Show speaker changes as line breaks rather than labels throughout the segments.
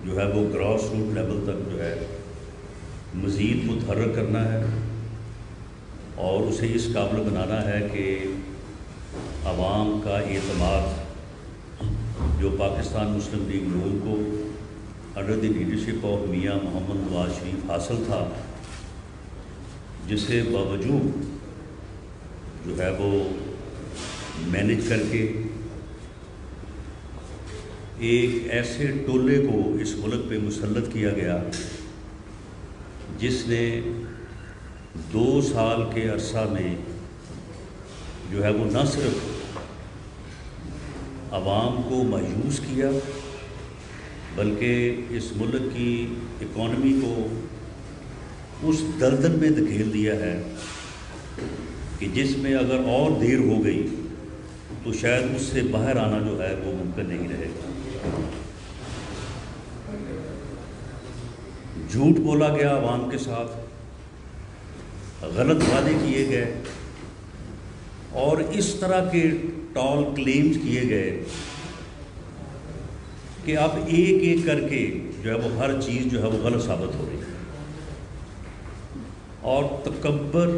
جو ہے وہ گراس روٹ لیول تک جو ہے مزید متحرک کرنا ہے اور اسے اس قابل بنانا ہے کہ عوام کا اعتماد جو پاکستان مسلم لیگ نون کو انڈر دی لیڈرشپ آف میاں محمد نواز شریف حاصل تھا، جسے باوجود جو ہے وہ مینج کر کے ایک ایسے ٹولے کو اس ملک پہ مسلط کیا گیا جس نے 2 سال کے عرصہ میں جو ہے وہ نہ صرف عوام کو مایوس کیا بلکہ اس ملک کی اکانومی کو اس دلدل میں دھکیل دیا ہے کہ جس میں اگر اور دیر ہو گئی تو شاید اس سے باہر آنا جو ہے وہ ممکن نہیں رہے گا۔ جھوٹ بولا گیا عوام کے ساتھ، غلط وعدے کیے گئے اور اس طرح کے ٹال کلیمز کیے گئے کہ اب ایک ایک کر کے جو ہے وہ ہر چیز جو ہے وہ غلط ثابت ہو رہی ہے، اور تکبر،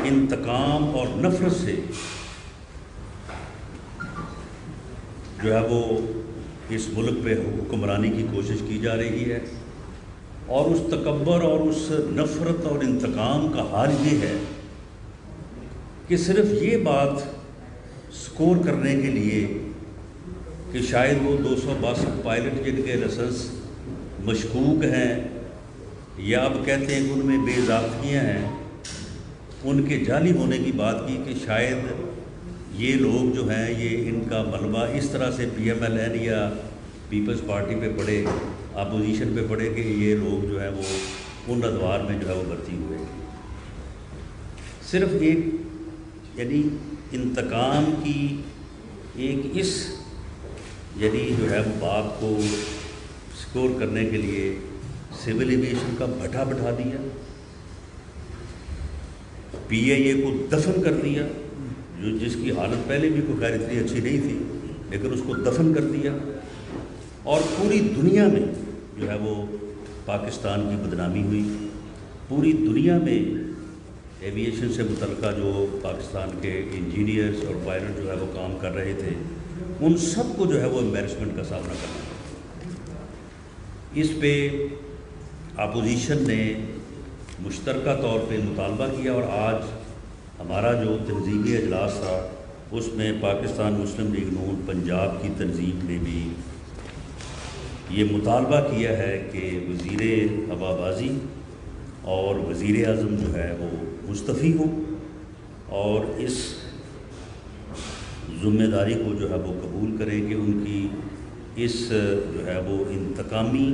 انتقام اور نفرت سے جو ہے وہ اس ملک پہ حکمرانی کی کوشش کی جا رہی ہے، اور اس تکبر اور اس نفرت اور انتقام کا حال یہ ہے کہ صرف یہ بات سکور کرنے کے لیے کہ شاید وہ 262 پائلٹ جن کے لائسنس مشکوک ہیں یا اب کہتے ہیں کہ ان میں بے ضابطگیاں ہیں، ان کے جعلی ہونے کی بات کی کہ شاید یہ لوگ جو ہیں یہ ان کا ملبہ اس طرح سے پی ایم ایل این یا پیپلز پارٹی پہ پڑے، اپوزیشن پہ پڑے کہ یہ لوگ جو ہے وہ ان ادوار میں جو ہے وہ بھرتی ہوئے۔ صرف ایک یعنی انتقام کی ایک اس یعنی جو ہے بات کو سکور کرنے کے لیے سول ایویشن کا بھٹا بٹھا دیا، پی اے اے کو دفن کر دیا، جو جس کی حالت پہلے بھی کوئی خیر اتنی اچھی نہیں تھی لیکن اس کو دفن کر دیا، اور پوری دنیا میں جو ہے وہ پاکستان کی بدنامی ہوئی۔ پوری دنیا میں ایویشن سے متعلقہ جو پاکستان کے انجینئرز اور پائلٹ جو ہے وہ کام کر رہے تھے ان سب کو جو ہے وہ امبیرسمنٹ کا سامنا کرنا پڑا۔ اس پہ اپوزیشن نے مشترکہ طور پہ مطالبہ کیا، اور آج ہمارا جو تنظیمی اجلاس تھا اس میں پاکستان مسلم لیگ نون پنجاب کی تنظیم نے بھی یہ مطالبہ کیا ہے کہ وزیر ہوابازی اور وزیر اعظم جو ہے وہ مستعفی ہوں اور اس ذمہ داری کو جو ہے وہ قبول کریں کہ ان کی اس جو ہے وہ انتقامی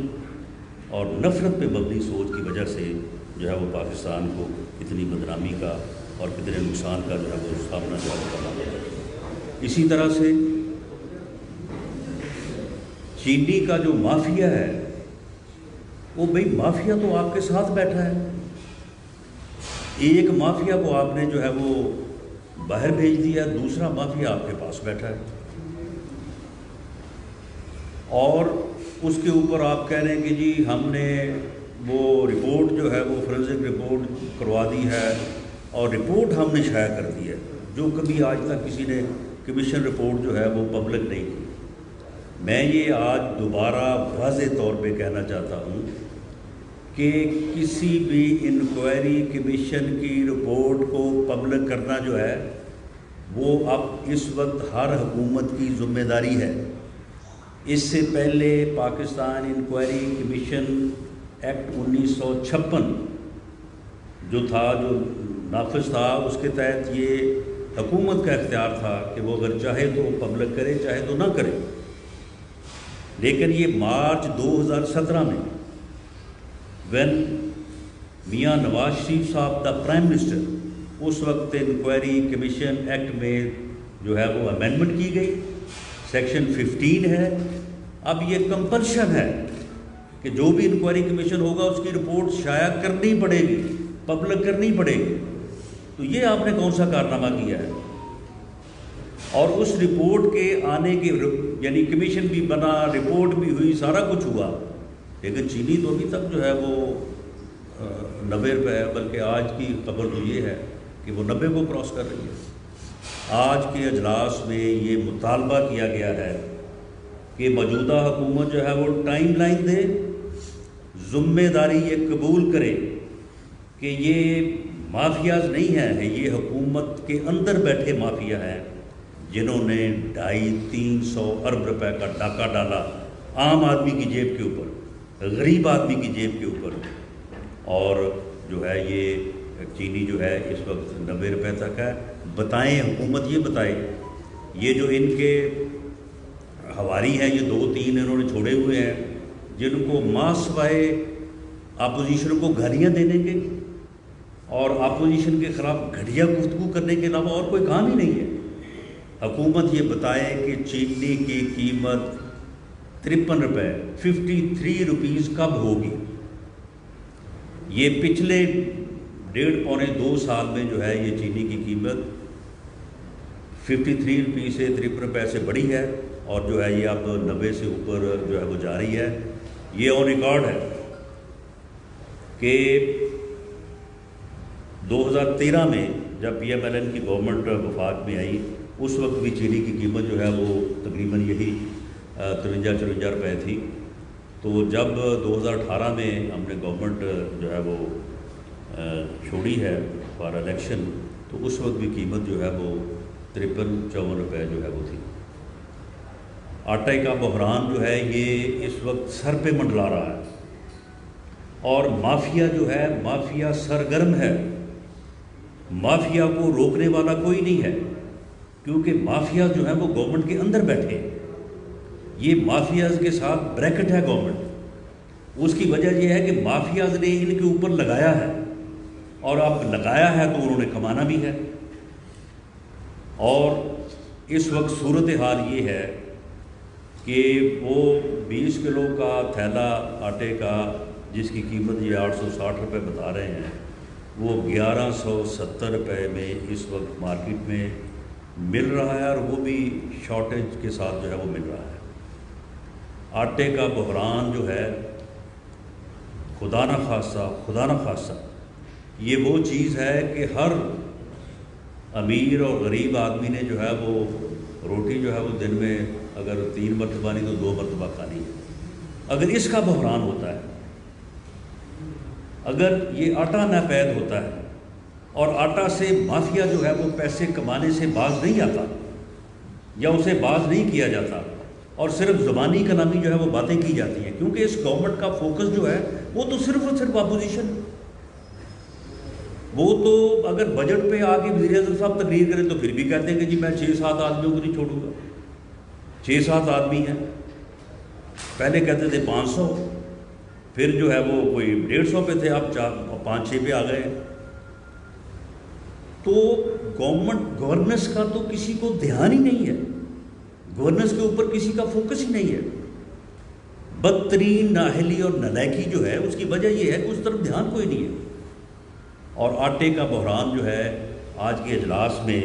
اور نفرت پہ مبنی سوچ کی وجہ سے جو ہے وہ پاکستان کو اتنی بدنامی کا اور کتنے نقصان کا جو ہے وہ سامنا کرنا پڑا۔ اسی طرح سے چینی کا جو مافیا ہے وہ بھئی مافیا تو آپ کے ساتھ بیٹھا ہے، ایک مافیا کو آپ نے جو ہے وہ باہر بھیج دیا، دوسرا مافیا آپ کے پاس بیٹھا ہے، اور اس کے اوپر آپ کہہ رہے ہیں کہ جی ہم نے وہ رپورٹ جو ہے وہ فورنزک رپورٹ کروا دی ہے اور رپورٹ ہم نے شائع کر دی ہے، جو کبھی آج تک کسی نے کمیشن رپورٹ جو ہے وہ پبلک نہیں کی۔ میں یہ آج دوبارہ واضح طور پہ کہنا چاہتا ہوں کہ کسی بھی انکوائری کمیشن کی رپورٹ کو پبلک کرنا جو ہے وہ اب اس وقت ہر حکومت کی ذمہ داری ہے۔ اس سے پہلے پاکستان انکوائری کمیشن ایکٹ 1956 جو تھا، جو نافذ تھا، اس کے تحت یہ حکومت کا اختیار تھا کہ وہ اگر چاہے تو پبلک کرے، چاہے تو نہ کرے، لیکن یہ مارچ 2017 میں وین میاں نواز شریف صاحب دا پرائم منسٹر، اس وقت انکوائری کمیشن ایکٹ میں جو ہے وہ امینڈمنٹ کی گئی، سیکشن 15 ہے، اب یہ کمپلشن ہے کہ جو بھی انکوائری کمیشن ہوگا اس کی رپورٹ شائع کرنی پڑے گی، پبلک کرنی پڑے گی۔ تو یہ آپ نے کون سا کارنامہ کیا ہے؟ اور اس رپورٹ کے آنے کے یعنی کمیشن بھی بنا، رپورٹ بھی ہوئی، سارا کچھ ہوا، لیکن چینی تو ابھی تک جو ہے وہ 90 روپے ہے، بلکہ آج کی خبر تو یہ ہے کہ وہ 90 کو کراس کر رہی ہے۔ آج کے اجلاس میں یہ مطالبہ کیا گیا ہے کہ موجودہ حکومت جو ہے وہ ٹائم لائن دے، ذمہ داری یہ قبول کرے کہ یہ مافیاز نہیں ہیں، یہ حکومت کے اندر بیٹھے مافیا ہیں جنہوں نے 250-300 ارب روپے کا ڈاکہ ڈالا عام آدمی کی جیب کے اوپر، غریب آدمی کی جیب کے اوپر، اور جو ہے یہ چینی جو ہے اس وقت 90 روپے تک ہے۔ بتائیں حکومت، یہ بتائے یہ جو ان کے حواری ہیں، یہ 2-3 انہوں نے چھوڑے ہوئے ہیں جن کو ماں سوائے اپوزیشن کو گالیاں دینے کے اور اپوزیشن کے خلاف گھٹیا گفتگو کرنے کے علاوہ اور کوئی کام ہی نہیں ہے۔ حکومت یہ بتائے کہ چینی کی قیمت 53 روپے 53 روپیز کب ہوگی؟ یہ پچھلے 1.5-2 سال میں جو ہے یہ چینی کی قیمت 53 روپیز سے 53 روپے سے بڑھی ہے، اور جو ہے یہ اب 90 سے اوپر جو ہے وہ جا رہی ہے۔ یہ آن ریکارڈ ہے کہ 2013 میں جب پی ایم ایل این کی گورنمنٹ وفاق میں آئی، اس وقت بھی چینی کی قیمت جو ہے وہ تقریباً یہی 53-54 روپے تھی۔ تو جب 2018 میں ہم نے گورنمنٹ جو ہے وہ چھوڑی ہے فار الیکشن، تو اس وقت بھی قیمت جو ہے وہ 53-54 روپے جو ہے وہ تھی۔ آٹے کا بحران جو ہے یہ اس وقت سر پہ منڈلا رہا ہے، اور مافیا جو ہے مافیا سرگرم ہے، مافیا کو روکنے والا کوئی نہیں ہے، کیونکہ مافیا جو ہے وہ گورنمنٹ کے اندر بیٹھے، یہ مافیاز کے ساتھ بریکٹ ہے گورنمنٹ۔ اس کی وجہ یہ ہے کہ مافیاز نے ان کے اوپر لگایا ہے، اور اب لگایا ہے تو انہوں نے کمانا بھی ہے۔ اور اس وقت صورتحال یہ ہے کہ وہ 20 کلو کا تھیلا آٹے کا جس کی قیمت یہ 860 روپے بتا رہے ہیں، وہ 1170 روپے میں اس وقت مارکیٹ میں مل رہا ہے، اور وہ بھی شارٹیج کے ساتھ جو ہے وہ مل رہا ہے۔ آٹے کا بحران جو ہے خدا نہ خاصہ یہ وہ چیز ہے کہ ہر امیر اور غریب آدمی نے جو ہے وہ روٹی جو ہے وہ دن میں اگر 3 مرتبہ نہیں تو 2 مرتبہ کھانی ہے۔ اگر اس کا بحران ہوتا ہے، اگر یہ آٹا ناپید ہوتا ہے اور آٹا سے مافیا جو ہے وہ پیسے کمانے سے باز نہیں آتا یا اسے باز نہیں کیا جاتا، اور صرف زبانی کلامی جو ہے وہ باتیں کی جاتی ہیں، کیونکہ اس گورنمنٹ کا فوکس جو ہے وہ تو صرف اور صرف اپوزیشن۔ وہ تو اگر بجٹ پہ آ کے وزیر اعظم صاحب تقریر کریں تو پھر بھی کہتے ہیں کہ جی میں 6-7 آدمیوں کو نہیں چھوڑوں گا۔ 6-7 آدمی ہیں، پہلے کہتے تھے 500، پھر جو ہے وہ کوئی 150 پہ تھے، اب 5-6 پہ آ گئے۔ تو گورننس کا تو کسی کو دھیان ہی نہیں ہے، گورننس کے اوپر کسی کا فوکس ہی نہیں ہے۔ بدترین نااہلی اور نالائکی جو ہے اس کی وجہ یہ ہے کہ اس طرف دھیان کوئی نہیں ہے۔ اور آٹے کا بحران جو ہے آج کے اجلاس میں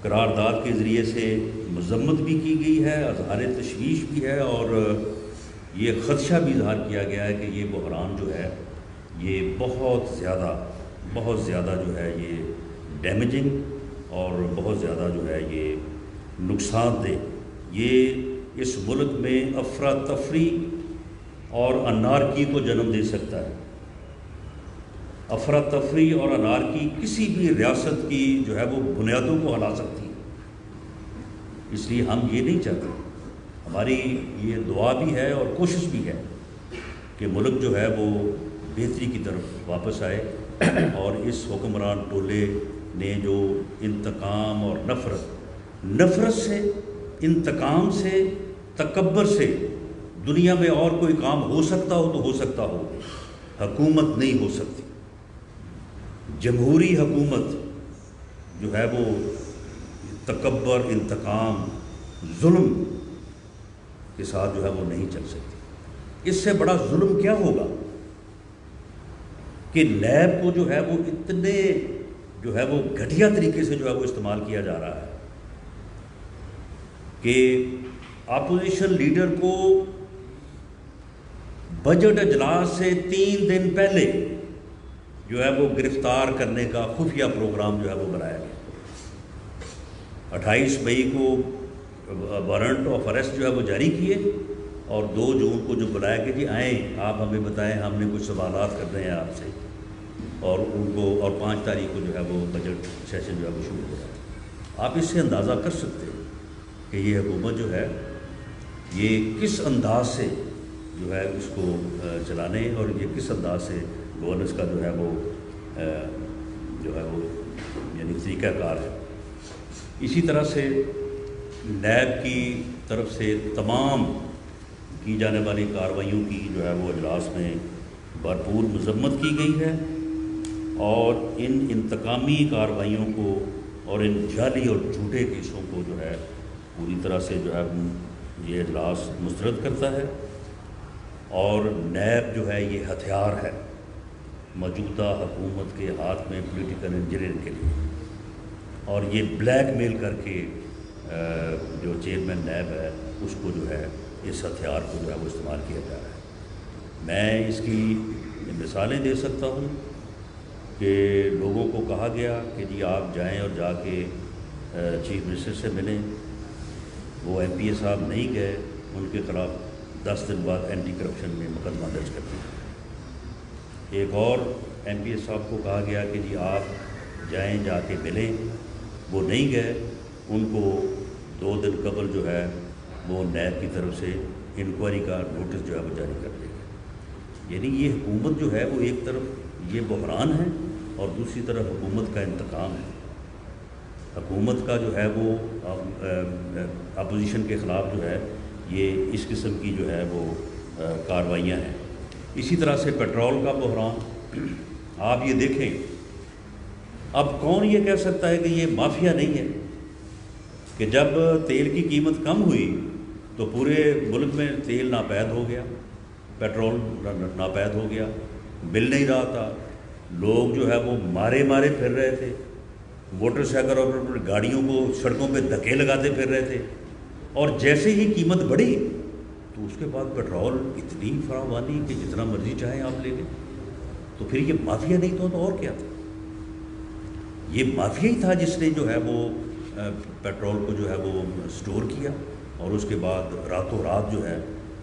قرارداد کے ذریعے سے مذمت بھی کی گئی ہے، اظہار تشویش بھی ہے، اور یہ خدشہ بھی اظہار کیا گیا ہے کہ یہ بحران جو ہے یہ بہت زیادہ جو ہے یہ ڈیمیجنگ اور بہت زیادہ جو ہے یہ نقصان دہ، یہ اس ملک میں افراتفری اور انارکی کو جنم دے سکتا ہے۔ افراتفری اور انارکی کسی بھی ریاست کی جو ہے وہ بنیادوں کو ہلا سکتی ہے، اس لیے ہم یہ نہیں چاہتے۔ ہماری یہ دعا بھی ہے اور کوشش بھی ہے کہ ملک جو ہے وہ بہتری کی طرف واپس آئے، اور اس حکمران ٹولے نے جو انتقام اور نفرت سے، انتقام سے، تکبر سے دنیا میں اور کوئی کام ہو سکتا ہو تو ہو سکتا ہو، حکومت نہیں ہو سکتی۔ جمہوری حکومت جو ہے وہ تکبر، انتقام، ظلم کے ساتھ جو ہے وہ نہیں چل سکتی۔ اس سے بڑا ظلم کیا ہوگا کہ نیب کو جو ہے وہ اتنے جو ہے وہ گھٹیا طریقے سے جو ہے وہ استعمال کیا جا رہا ہے۔ کہ اپوزیشن لیڈر کو بجٹ اجلاس سے 3 دن پہلے جو ہے وہ گرفتار کرنے کا خفیہ پروگرام جو ہے وہ بنایا گیا۔ 28 مئی کو وارنٹ آف اریسٹ جو ہے وہ جاری کیے، اور 2 جون کو جو بلایا کہ جی آئیں آپ ہمیں بتائیں، ہم نے کچھ سوالات کرنے ہیں آپ سے، اور ان کو، اور 5 تاریخ کو جو ہے وہ بجٹ سیشن جو ہے وہ شروع ہو رہا ہے۔ آپ اس سے اندازہ کر سکتے ہیں کہ یہ حکومت جو ہے یہ کس انداز سے جو ہے اس کو چلانے، اور یہ کس انداز سے گورننس کا جو ہے وہ یعنی طریقہ کار ہے۔ اسی طرح سے نیب کی طرف سے تمام کی جانے والی کارروائیوں کی جو ہے وہ اجلاس میں بھرپور مذمت کی گئی ہے، اور ان انتقامی کارروائیوں کو اور ان جعلی اور جھوٹے کیسوں کو جو ہے پوری طرح سے جو ہے یہ اجلاس مسترد کرتا ہے۔ اور نیب جو ہے یہ ہتھیار ہے موجودہ حکومت کے ہاتھ میں پولیٹیکل انجینئرنگ کے لیے، اور یہ بلیک میل کر کے جو چیئرمین نیب ہے اس کو جو ہے اس ہتھیار کو جو ہے وہ استعمال کیا جا رہا ہے۔ میں اس کی مثالیں دے سکتا ہوں کہ لوگوں کو کہا گیا کہ جی آپ جائیں اور جا کے چیف منسٹر سے ملیں، وہ ایم پی اے صاحب نہیں گئے، ان کے خلاف 10 دن بعد اینٹی کرپشن میں مقدمہ درج کر دیا۔ ایک اور ایم پی اے صاحب کو کہا گیا کہ جی آپ جائیں جا کے ملیں، وہ نہیں گئے، ان کو 2 دن قبل جو ہے وہ نیب کی طرف سے انکوائری کا نوٹس جو ہے وہ جاری کر دیا گیا۔ یعنی یہ حکومت جو ہے وہ ایک طرف یہ بحران ہے، اور دوسری طرف حکومت کا انتقام ہے۔ حکومت کا جو ہے وہ اپوزیشن کے خلاف جو ہے یہ اس قسم کی جو ہے وہ کارروائیاں ہیں۔ اسی طرح سے پیٹرول کا بحران، آپ یہ دیکھیں، اب کون یہ کہہ سکتا ہے کہ یہ مافیا نہیں ہے کہ جب تیل کی قیمت کم ہوئی تو پورے ملک میں تیل ناپید ہو گیا، پیٹرول ناپید ہو گیا، مل نہیں رہا تھا، لوگ جو ہے وہ مارے پھر رہے تھے، موٹر سائیکل اور گاڑیوں کو سڑکوں پہ دھکے لگاتے پھر رہے تھے، اور جیسے ہی قیمت بڑھی تو اس کے بعد پیٹرول اتنی فراوانی کہ جتنا مرضی چاہیں آپ لے لیں۔ تو پھر یہ مافیا نہیں تو اور کیا تھا؟ یہ مافیا ہی تھا جس نے جو ہے وہ پیٹرول کو جو ہے وہ سٹور کیا، اور اس کے بعد راتوں رات جو ہے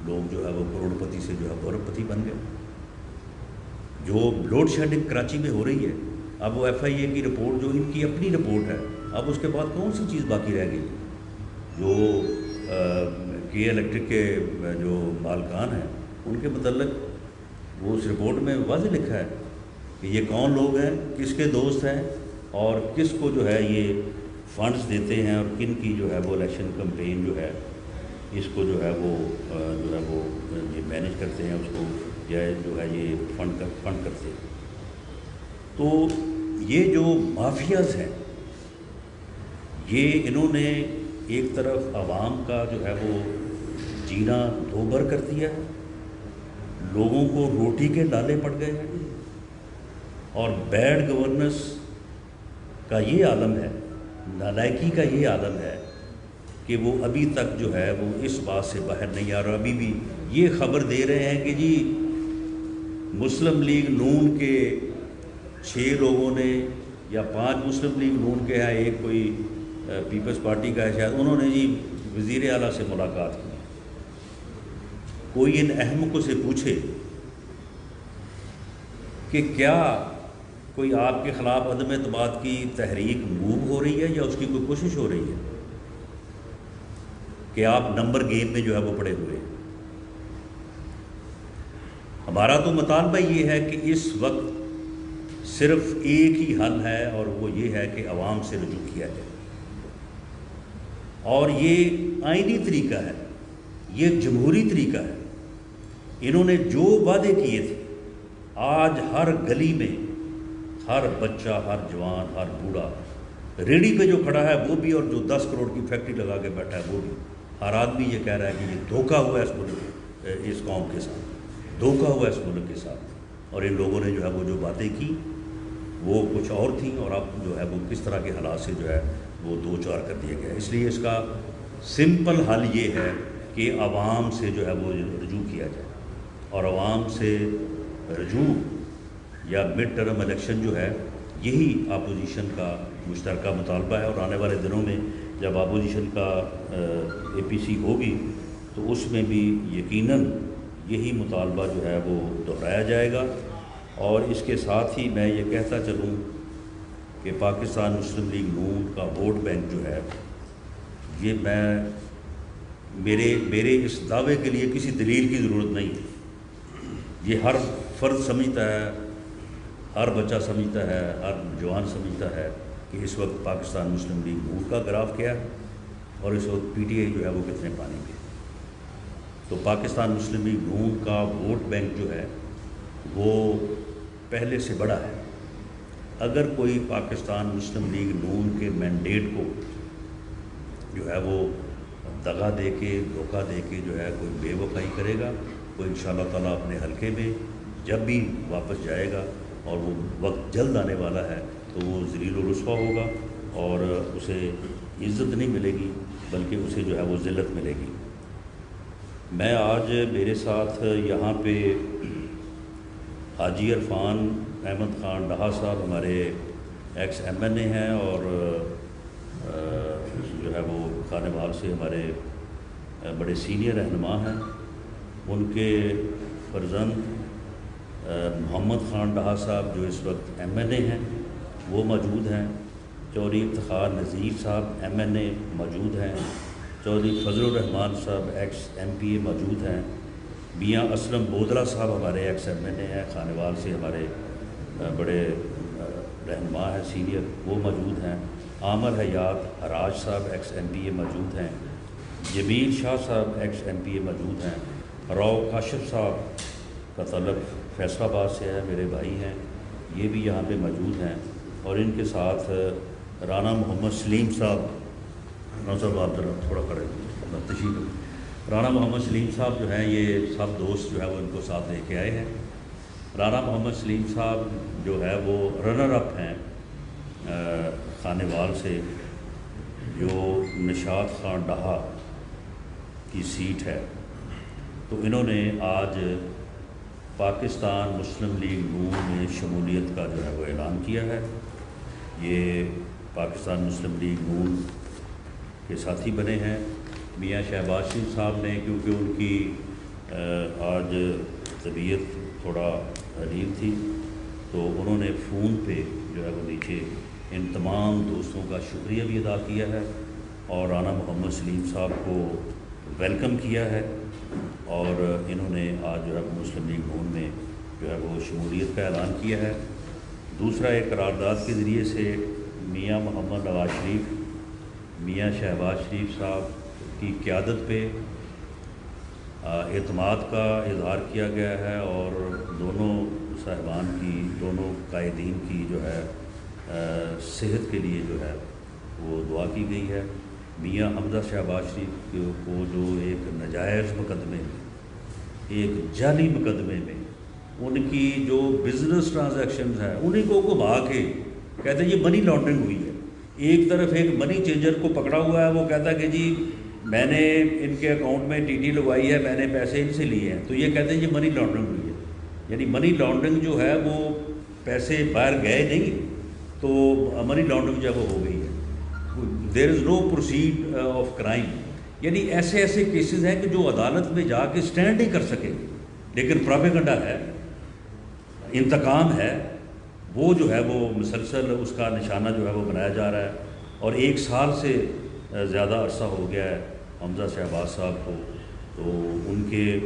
لوگ جو ہے وہ کروڑ پتی سے جو ہے ارب پتی بن گئے۔ جو لوڈ شیڈنگ کراچی میں ہو رہی ہے، اب وہ ایف آئی اے کی رپورٹ جو ان کی اپنی رپورٹ ہے، اب اس کے بعد کون سی چیز باقی رہ گئی؟ جو کے الیکٹرک کے جو مالکان ہیں ان کے متعلق وہ اس رپورٹ میں واضح لکھا ہے کہ یہ کون لوگ ہیں، کس کے دوست ہیں، اور کس کو جو ہے یہ فنڈز دیتے ہیں، اور کن کی جو ہے وہ الیکشن کمپین جو ہے اس کو جو ہے وہ یہ مینیج کرتے ہیں، اس کو جو ہے یہ فنڈ کرتے ہیں۔ تو یہ جو مافیاز ہیں یہ انہوں نے ایک طرف عوام کا جو ہے وہ جینا دوبھر کر دیا ہے، لوگوں کو روٹی کے لالے پڑ گئے ہیں، اور بیڈ گورننس کا یہ عالم ہے، نالائکی کا یہ عالم ہے کہ وہ ابھی تک جو ہے وہ اس بات سے باہر نہیں آ رہا۔ ابھی بھی یہ خبر دے رہے ہیں کہ جی مسلم لیگ نون کے 6 لوگوں نے یا 5 مسلم لیگ نون کے ہیں، ایک کوئی پیپلز پارٹی کا ہے شاید، انہوں نے جی وزیر اعلیٰ سے ملاقات کی۔ کوئی ان احمقوں سے پوچھے کہ کیا کوئی آپ کے خلاف عدم اعتماد کی تحریک موو ہو رہی ہے، یا اس کی کوئی کوشش ہو رہی ہے کہ آپ نمبر گیم میں جو ہے وہ پڑے ہوئے ہیں؟ ہمارا تو مطالبہ یہ ہے کہ اس وقت صرف ایک ہی حل ہے، اور وہ یہ ہے کہ عوام سے رجوع کیا جائے، اور یہ آئینی طریقہ ہے، یہ جمہوری طریقہ ہے۔ انہوں نے جو وعدے کیے تھے، آج ہر گلی میں ہر بچہ، ہر جوان، ہر بوڑھا، ریڑھی پہ جو کھڑا ہے وہ بھی، اور جو 10 کروڑ کی فیکٹری لگا کے بیٹھا ہے وہ بھی، ہر آدمی یہ کہہ رہا ہے کہ یہ دھوکہ ہوا ہے اس ملک، اس قوم کے ساتھ دھوکہ ہوا ہے اس ملک کے ساتھ، اور ان لوگوں نے جو ہے وہ جو باتیں کی وہ کچھ اور تھیں، اور اب جو ہے وہ کس طرح کے حالات سے جو ہے وہ 2-4 کر دیا گیا۔ اس لیے اس کا سمپل حل یہ ہے کہ عوام سے جو ہے وہ رجوع کیا جائے، اور عوام سے رجوع یا مڈ ٹرم الیکشن جو ہے یہی اپوزیشن کا مشترکہ مطالبہ ہے، اور آنے والے دنوں میں جب اپوزیشن کا اے پی سی ہوگی تو اس میں بھی یقیناً یہی مطالبہ جو ہے وہ دہرایا جائے گا۔ اور اس کے ساتھ ہی میں یہ کہتا چلوں کہ پاکستان مسلم لیگ نون کا ووٹ بینک جو ہے یہ میرے اس دعوے کے لیے کسی دلیل کی ضرورت نہیں ہے، یہ ہر فرد سمجھتا ہے، ہر بچہ سمجھتا ہے، ہر جوان سمجھتا ہے کہ اس وقت پاکستان مسلم لیگ نون کا گراف کیا ہے اور اس وقت پی ٹی آئی جو ہے وہ کتنے پانی پہ۔ تو پاکستان مسلم لیگ نون کا ووٹ بینک جو ہے وہ پہلے سے بڑا ہے۔ اگر کوئی پاکستان مسلم لیگ نون کے مینڈیٹ کو جو ہے وہ دغا دے کے، دھوکہ دے کے جو ہے کوئی بے وفائی کرے گا، وہ انشاءاللہ تعالیٰ اپنے حلقے میں جب بھی واپس جائے گا، اور وہ وقت جلد آنے والا ہے، تو وہ ذلیل و رسوا ہوگا اور اسے عزت نہیں ملے گی بلکہ اسے جو ہے وہ ذلت ملے گی۔ میں آج میرے ساتھ یہاں پہ حاجی عرفان احمد خان ڈہا صاحب ہمارے ایکس ایم این اے ہیں، اور جو ہے وہ خانے وال سے ہمارے بڑے سینئر رہنما ہیں۔ ان کے فرزند محمد خان ڈہا صاحب جو اس وقت ایم این اے ہیں وہ موجود ہیں، چودھری افتخار نذیر صاحب ایم این اے موجود ہیں، چودھری فضل الرحمان صاحب ایکس ایم پی اے موجود ہیں، میاں اسلم بودلہ صاحب ہمارے ایکس ایم این اے ہیں، خانے وال سے ہمارے بڑے رہنما ہیں سینئر، وہ موجود ہیں، عامر حیات حراج صاحب ایکس ایم پی اے موجود ہیں، جمیل شاہ صاحب ایکس ایم پی اے موجود ہیں، راؤ کاشف صاحب کا تعلق فیصل آباد سے ہے، میرے بھائی ہیں، یہ بھی یہاں پہ موجود ہیں، اور ان کے ساتھ رانا محمد سلیم صاحب، نوزر آپ ذرا تھوڑا کھڑے تشریف، رانا محمد سلیم صاحب جو ہیں یہ سب دوست جو ہے وہ ان کو ساتھ لے کے آئے ہیں۔ رانا محمد سلیم صاحب جو ہے وہ رنر اپ ہیں خانے وال سے، جو نشاط خان ڈہا کی سیٹ ہے، تو انہوں نے آج پاکستان مسلم لیگ نون میں شمولیت کا جو ہے وہ اعلان کیا ہے۔ یہ پاکستان مسلم لیگ نون کے ساتھی بنے ہیں۔ میاں شہباز شریف صاحب نے، کیونکہ ان کی آج طبیعت تھوڑا عجیب تھی، تو انہوں نے فون پہ جو ہے وہ نیچے ان تمام دوستوں کا شکریہ بھی ادا کیا ہے، اور رانا محمد سلیم صاحب کو ویلکم کیا ہے، اور انہوں نے آج جو ہے مسلم لیگ نون میں جو ہے وہ شمولیت کا اعلان کیا ہے۔ دوسرا ایک قرارداد کے ذریعے سے میاں محمد نواز شریف، میاں شہباز شریف صاحب کی قیادت پہ اعتماد کا اظہار کیا گیا ہے، اور دونوں صاحبان کی، دونوں قائدین کی جو ہے صحت کے لیے جو ہے وہ دعا کی گئی ہے۔ میاں حمزہ شہباز شریف کو جو ایک ناجائز مقدمے میں، ایک جعلی مقدمے میں ان کی جو بزنس ٹرانزیکشنز ہیں انہیں کو گھما کے کہتے ہیں یہ منی لانڈرنگ ہوئی ہے۔ ایک طرف ایک منی چینجر کو پکڑا ہوا ہے، وہ کہتا ہے کہ جی میں نے ان کے اکاؤنٹ میں ٹی ٹی لگوائی ہے، میں نے پیسے ان سے لیے ہیں، تو یہ کہتے ہیں یہ منی لانڈرنگ ہوئی ہے۔ یعنی منی لانڈرنگ جو ہے وہ پیسے باہر گئے نہیں، تو منی لانڈرنگ جو ہے وہ ہو گئی ہے۔ دیر از نو پروسیڈ آف کرائم، یعنی ایسے ایسے کیسز ہیں کہ جو عدالت میں جا کے سٹینڈ نہیں کر سکے، لیکن پروپیگنڈا ہے، انتقام ہے، وہ جو ہے وہ مسلسل اس کا نشانہ جو ہے وہ بنایا جا رہا ہے۔ اور 1 سال سے زیادہ عرصہ ہو گیا ہے حمزہ شہباز صاحب کو، تو ان کے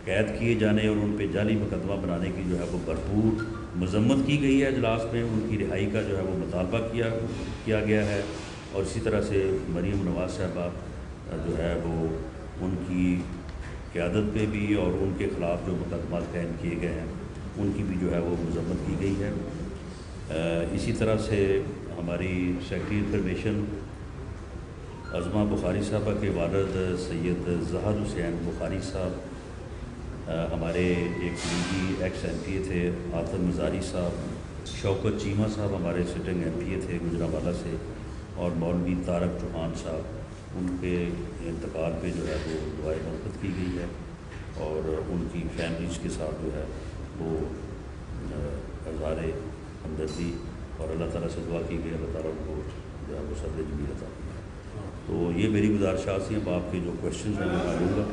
قید کیے جانے اور ان پہ جعلی مقدمہ بنانے کی جو ہے وہ بھرپور مذمت کی گئی ہے اجلاس میں، ان کی رہائی کا جو ہے وہ مطالبہ کیا گیا ہے، اور اسی طرح سے مریم نواز صاحبہ جو ہے وہ ان کی قیادت پہ بھی اور ان کے خلاف جو مقدمات قائم کیے گئے ہیں ان کی بھی جو ہے وہ مذمت کی گئی ہے۔ اسی طرح سے ہماری سیکرٹری انفارمیشن عظمہ بخاری صاحبہ کے والد سید زہد حسین بخاری صاحب، ہمارے ایک کلیگی ایکس ایم پی اے تھے آطف مزاری صاحب، شوکت چیمہ صاحب ہمارے سٹنگ ایم پی اے تھے گجرانوالہ سے، اور مولوی طارق چوہان صاحب ان کے انتقال پہ جو ہے وہ دعائے مرقت کی گئی ہے، اور ان کی فیملیز کے ساتھ جو ہے وہ اظہار ہمدردی اور اللہ تعالیٰ سے دعا کی گئی، اللہ تعالیٰ ان کو جو ہے وہ صبر جمیل عطا فرمائے۔ تو یہ میری گزارشات ہیں، اب آپ کے جو کویشچنز ہیں میں لوں گا۔